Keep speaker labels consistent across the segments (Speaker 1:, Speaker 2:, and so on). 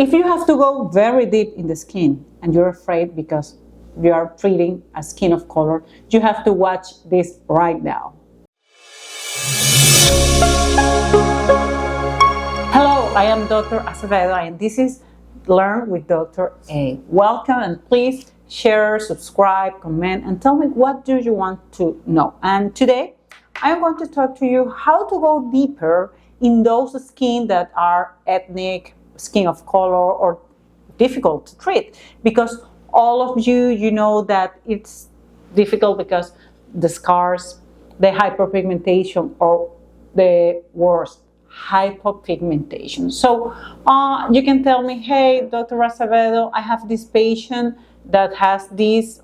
Speaker 1: If you have to go very deep in the skin and you're afraid because you are treating a skin of color, you have to watch this right now. Hello, I am Dr. Acevedo and this is Learn with Dr. A. Welcome, and please share, subscribe, comment, and tell me what do you want to know. And today I am going to talk to you how to go deeper in those skin that are ethnic, skin of color, or difficult to treat, because all of you know that it's difficult because the scars, the hyperpigmentation, or the worst, hypopigmentation. So you can tell me, hey, Dr. Acevedo, I have this patient that has this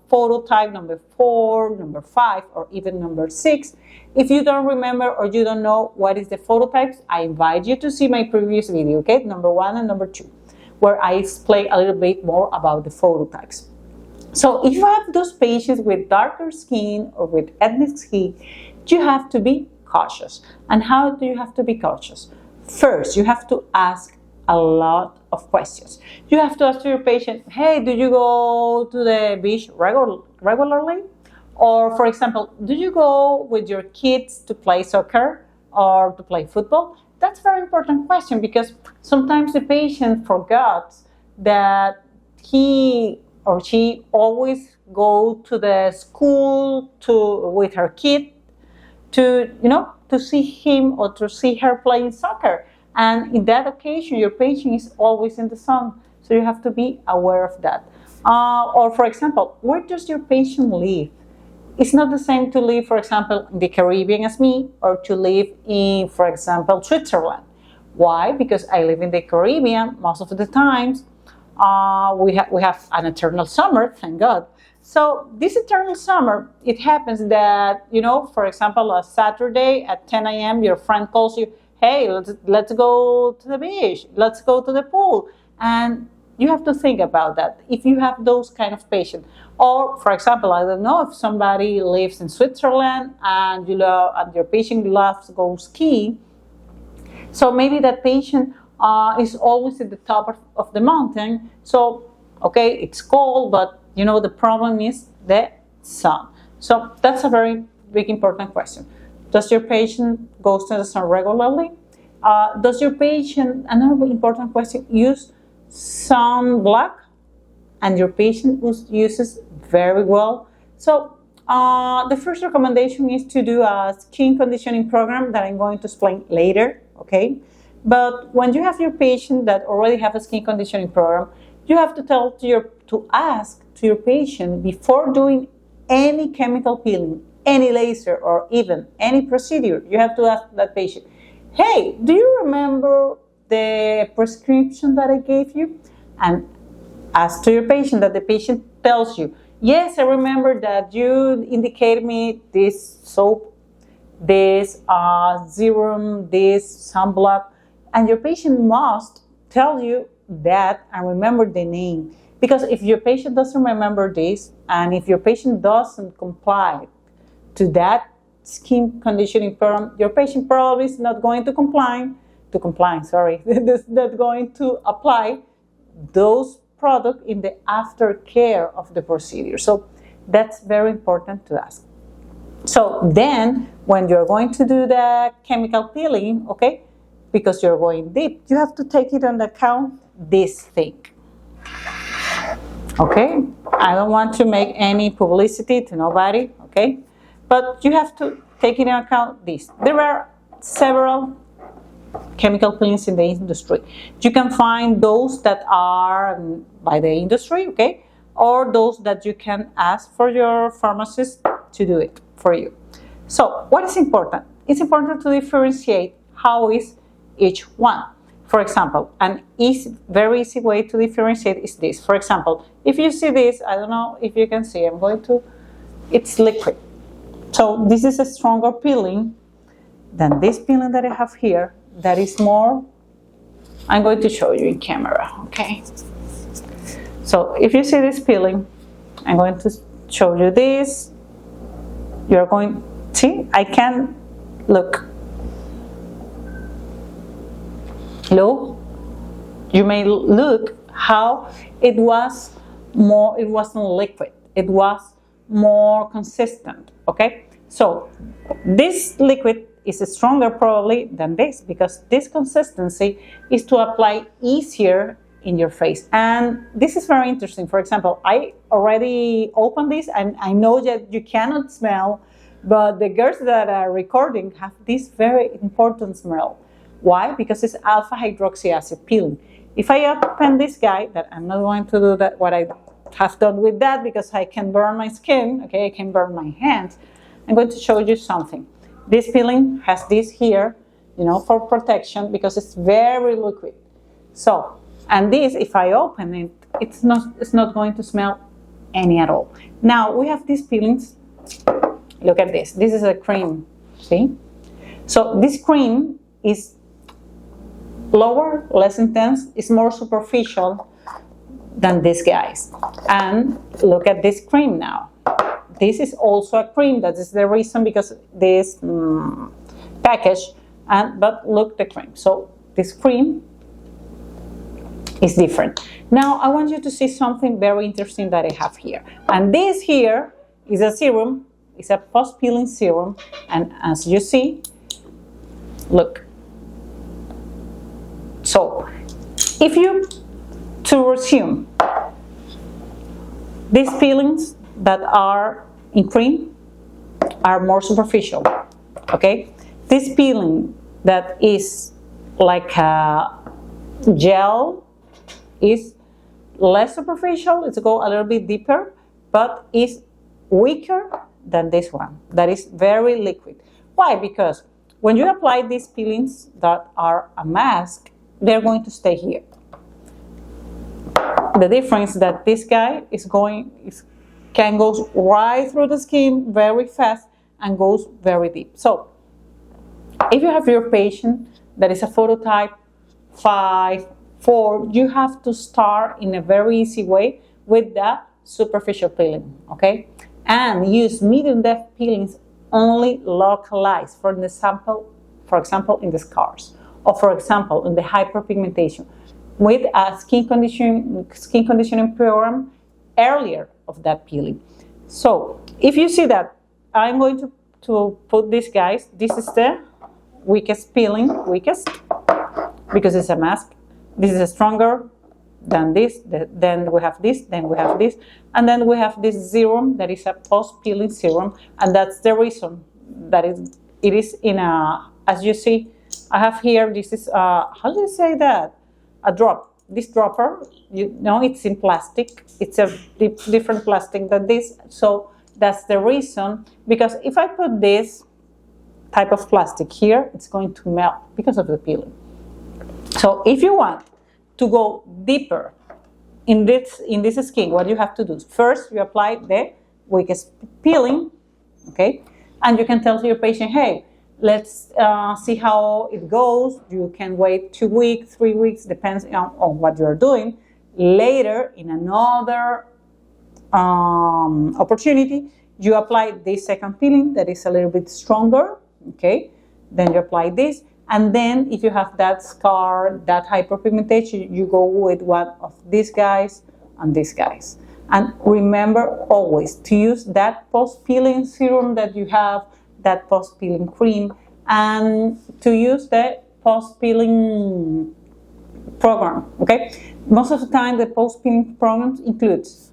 Speaker 1: phototype number 4, number 5, or even number 6. If you don't remember or you don't know what is the phototypes, I invite you to see my previous video, okay, number 1 and number 2, where I explain a little bit more about the phototypes. So if you have those patients with darker skin or with ethnic skin, you have to be cautious. And how do you have to be cautious? First, you have to ask a lot of questions. You have to ask to your patient, hey, do you go to the beach regularly? Or, for example, do you go with your kids to play soccer or to play football? That's a very important question, because sometimes the patient forgets that he or she always go to the school with her kid to see him or to see her playing soccer. And in that occasion, your patient is always in the sun. So you have to be aware of that. Or, for example, where does your patient live? It's not the same to live, for example, in the Caribbean as me, or to live in, for example, Switzerland. Why? Because I live in the Caribbean most of the times. We have an eternal summer, thank God. So this eternal summer, it happens that, for example, a Saturday at 10 a.m., your friend calls you, hey, let's go to the beach, let's go to the pool. And you have to think about that if you have those kind of patients. Or, for example, I don't know, if somebody lives in Switzerland and your patient loves to go ski, so maybe that patient is always at the top of the mountain. So, okay, it's cold, but the problem is the sun. So that's a very big important question. Does your patient go to the sun regularly? Does your patient, another important question, use sunblock? And your patient uses very well. So the first recommendation is to do a skin conditioning program that I'm going to explain later, okay? But when you have your patient that already have a skin conditioning program, you have to ask to your patient before doing any chemical peeling, any laser, or even any procedure. You have to ask that patient, hey, do you remember the prescription that I gave you? And ask to your patient that the patient tells you, yes, I remember that you indicated me this soap, this serum, this sunblock, and your patient must tell you that and remember the name. Because if your patient doesn't remember this, and if your patient doesn't comply to that skin conditioning program, your patient probably is not going to not going to apply those products in the aftercare of the procedure. So that's very important to ask. So then, when you're going to do the chemical peeling, okay, because you're going deep, you have to take it into account this thing. Okay, I don't want to make any publicity to nobody, okay, but you have to take into account this. There are several chemical peelings in the industry. You can find those that are by the industry, okay, or those that you can ask for your pharmacist to do it for you. So what is important? It's important to differentiate how is each one. For example, very easy way to differentiate is this. For example, if you see this, I don't know if you can see, it's liquid. So this is a stronger peeling than this peeling that I have here. That is more, I'm going to show you in camera, okay? So if you see this peeling, I'm going to show you this. You're going, see, I can, look, you may look how it was more, it wasn't liquid, it was more consistent, okay? So this liquid is stronger probably than this, because this consistency is to apply easier in your face. And this is very interesting. For example, I already opened this, and I know that you cannot smell, but the girls that are recording have this very important smell. Why? Because it's alpha hydroxy acid peeling. If I open this guy, that I'm not going to do that, what I have done with that, because I can burn my skin, okay, I can burn my hands. I'm going to show you something. This peeling has this here, you know, for protection, because it's very liquid. So, and this, if I open it, it's not going to smell any at all. Now we have these peelings. Look at this. This is a cream. See? So this cream is lower, less intense, is more superficial than these guys. And look at this cream now. This is also a cream. That is the reason, because this package, but look the cream. So this cream is different. Now I want you to see something very interesting that I have here. And this here is a serum. It's a post-peeling serum. And as you see, look. So if you to resume these peelings that are in cream are more superficial, okay? This peeling that is like a gel is less superficial. It's go a little bit deeper, but is weaker than this one that is very liquid. Why? Because when you apply these peelings that are a mask, they're going to stay here. The difference that this guy can go right through the skin very fast and goes very deep. So if you have your patient that is a phototype 5, 4, you have to start in a very easy way with the superficial peeling, okay? And use medium depth peelings only localized for the sample, for example, in the scars, or for example, in the hyperpigmentation, with a skin conditioning program earlier of that peeling. So if you see that, I'm going to put these guys. This is the weakest peeling, because it's a mask. This is stronger than this. Then we have this, then we have this, and then we have this serum that is a post-peeling serum, and that's the reason that it is in a, as you see, I have here, this is, how do you say that? A drop. This dropper, you know, it's in plastic. It's a different plastic than this. So that's the reason, because if I put this type of plastic here, it's going to melt because of the peeling. So if you want to go deeper in this skin, what you have to do is first you apply the weakest peeling, okay? And you can tell to your patient, hey, let's see how it goes. You can wait 2 weeks, 3 weeks, depends on what you're doing. Later, in another opportunity, you apply this second peeling that is a little bit stronger, okay? Then you apply this. And then if you have that scar, that hyperpigmentation, you go with one of these guys and these guys. And remember always to use that post-peeling serum that you have, that post-peeling cream, and to use the post-peeling program, okay? Most of the time the post-peeling program includes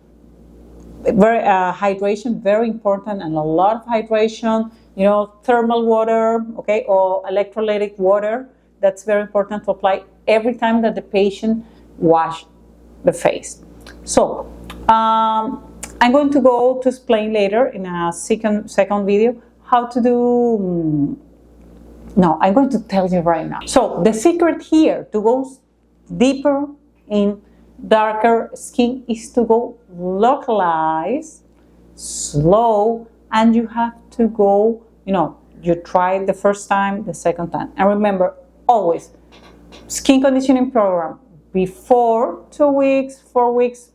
Speaker 1: hydration, very important, and a lot of hydration, you know, thermal water, okay, or electrolytic water. That's very important to apply every time that the patient wash the face. So I'm going to go to explain later in a second video how to do, no, I'm going to tell you right now. So the secret here to go deeper in darker skin is to go localized, slow, and you have to go, you know, you try it the first time, the second time. And remember, always, skin conditioning program before 2 weeks, 4 weeks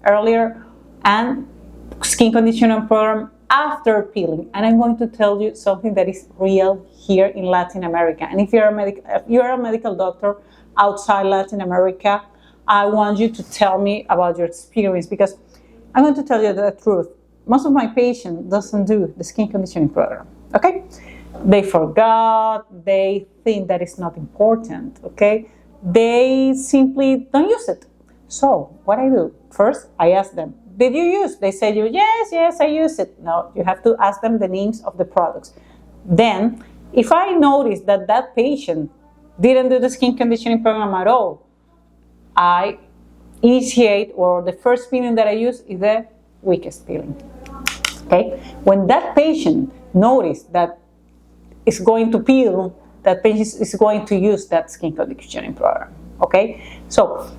Speaker 1: earlier, and skin conditioning program after peeling. And I'm going to tell you something that is real here in Latin America. And if you're a medical doctor outside Latin America, I want you to tell me about your experience, because I'm going to tell you the truth. Most of my patients doesn't do the skin conditioning program, okay? They forgot, they think that it's not important, okay? They simply don't use it. So what I do, first I ask them, did you use? They say, yes, I use it. No, you have to ask them the names of the products. Then, if I notice that that patient didn't do the skin conditioning program at all, I initiate, or the first peeling that I use is the weakest peeling. Okay? When that patient notices that it's going to peel, that patient is going to use that skin conditioning program. Okay? So,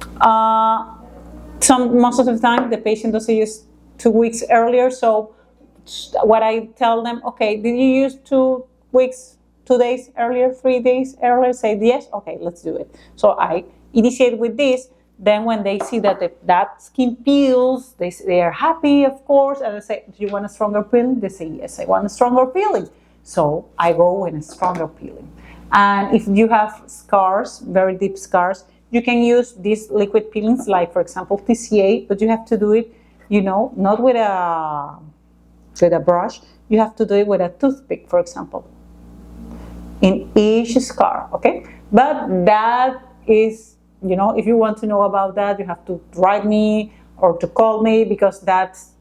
Speaker 1: most of the time the patient doesn't use 2 weeks earlier. So, what I tell them, okay, did you use 2 weeks, 2 days earlier, 3 days earlier? Say yes, okay, let's do it. So I initiate with this. Then when they see that that skin peels, they are happy, of course, and I say, do you want a stronger peeling? They say, yes, I want a stronger peeling. So I go with a stronger peeling. And if you have scars, very deep scars, you can use these liquid peelings, like, for example, TCA, but you have to do it, not with a brush. You have to do it with a toothpick, for example, in each scar, okay? But that is, if you want to know about that, you have to write me or to call me, because that's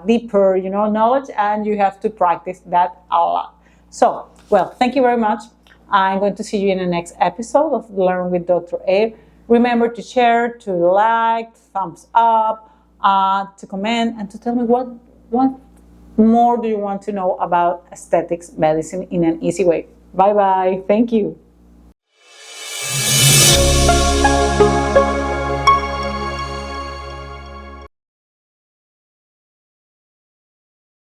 Speaker 1: deeper, knowledge, and you have to practice that a lot. So, well, thank you very much. I'm going to see you in the next episode of Learn with Dr. A. Remember to share, to like, thumbs up, to comment, and to tell me what more do you want to know about aesthetics medicine in an easy way. Bye-bye. Thank you.